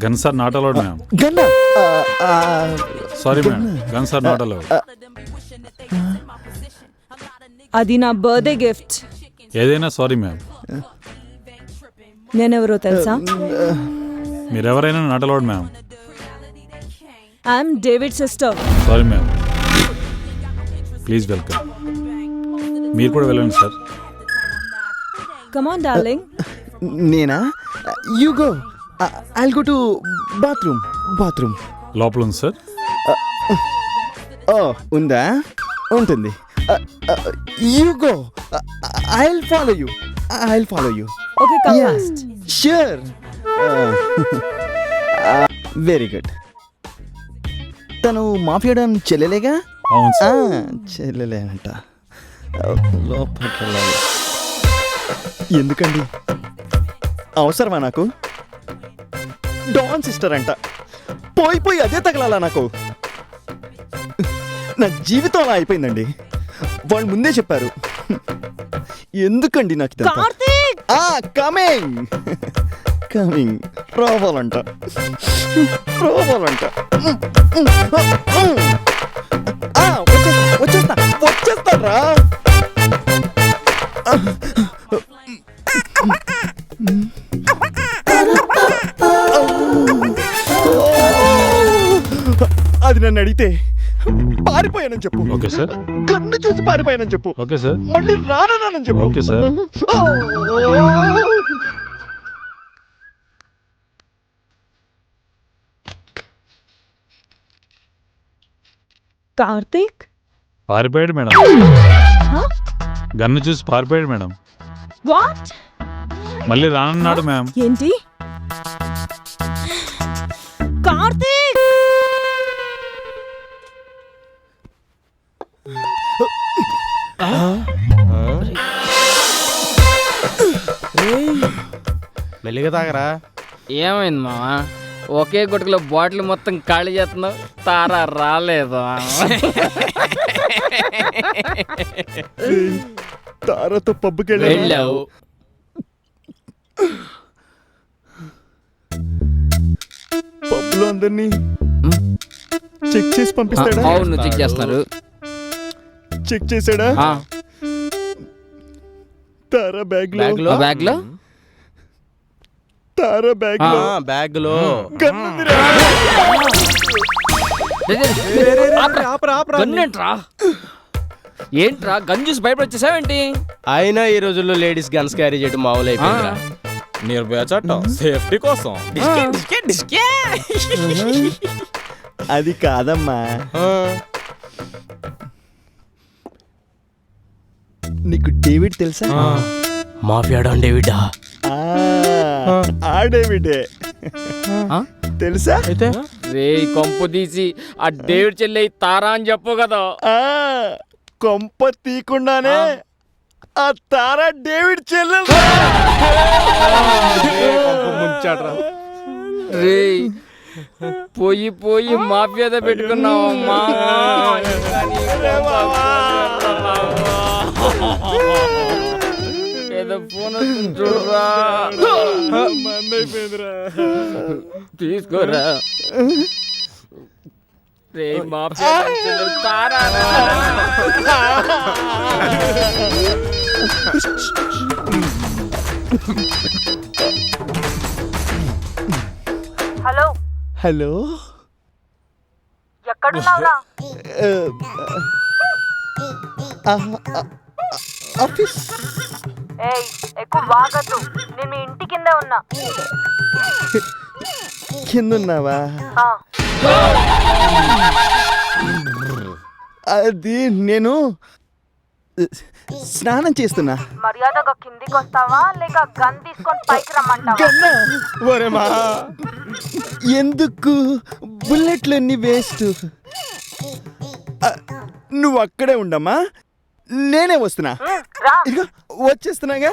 Gun sir not allowed ma'am. గన్న sorry ma'am, gun sir not allowed. అది నా birthday gift. ఏదైనా sorry ma'am. నేనెవరో తెలుసా? మీరెవరైనా not allowed ma'am. I'm David sister. Sorry ma'am, please welcome. మీరు కూడా వెళ్ళండి సార్. Come on darling. నేనా? You go, I'll go to bathroom. లోపల ఉంది సార్. ఓ ఉందా? ఉంటుంది. You go, I'll follow you. Okay, come fast. Sure. Very good. తను mafia don చెల్లెలేగా? అవును సార్. చెల్లెలేనంట. లోపలికి వెళ్ళాలి. ఎందుకండి? అవసరమా నాకు? డాన్ సిస్టర్ అంట. పోయి అదే తగలాలా నాకు? నా జీవితం అలా అయిపోయిందండి. వాళ్ళు ముందే చెప్పారు. ఎందుకండి నాకు ఇదంతా? కార్తీక్! కమింగ్. రావాలంట. వచ్చేస్తారా? అది నన్ను అడిగితే పారిపోయానని చెప్పు. Okay sir. కన్ను చూసి పారిపోయానని చెప్పు. Okay sir. మళ్ళీ రానని చెప్పు. Okay sir. కార్తీక్ పారిపోయాడు మేడం. గన్ను చూసి పారిపోయాడు మేడం. వాట్? మళ్ళీ రానన్నాడు మ్యామ్. ఏంటి? కార్తీక్! మెల్లిగా తాగరా. ఏమైంది మావా? ఒకే గుట్టుకులో బాటిల్ మొత్తం ఖాళీ చేస్తున్నావు. తారా రాలేదు. తారతో పబ్బుకి వెళ్ళావు. పబ్బులో అందరినీ చెక్ చేసి పంపిస్తాడా? అవును, చెక్ చేస్తున్నారు. చెక్ చేసాడా? తారా బ్యాగ్ లో తారా బ్యాగ్ లో గన్నుందిరా. గన్నేంట్రా? ఏంట్రా గన్ చూసి భయపడొచ్చేసావేంటి? అయినా ఈ రోజుల్లో లేడీస్ గన్స్ క్యారీ చేయడం మామూలు అయిపోయిందిరా. నిర్భయ చట్టం సేఫ్టీ కోసం. అది కాదమ్మా. నీకు డేవిడ్ తెలుసా? మాఫియా డాన్ డేవిడా? ఆ డేవిడే తెలుసా? అయితే రే కొంపు తీసి ఆ డేవిడ్ చెల్లె తారా అని చెప్పు కదా. కొంప తీయకుండానే ఆ తారా డేవిడ్ చెల్లెలు. రే పోయి మాఫియాతో పెట్టుకున్నావు. ఏదో ఫోన్ చూడరా. తీసుకోరా. రే మాఫియా తారా. హలో, ఎక్కడున్నావురా? ఆఫీస్. ఏయ్, ఎక్కువ వాగద్దు. నేను ఇంటి కింద ఉన్నా. కిందున్నావా? అది నేను స్నానం చేస్తున్నా. మర్యాదగా కిందికి వస్తావా లేక గన్ తీసుకొని పైకి రమ్మంటావా? ఎందుకు బుల్లెట్లన్నీ వేస్ట్. నువ్వు అక్కడే ఉండమ్మా, నేనే వస్తున్నా. ఇదిగో వస్తున్నాగా.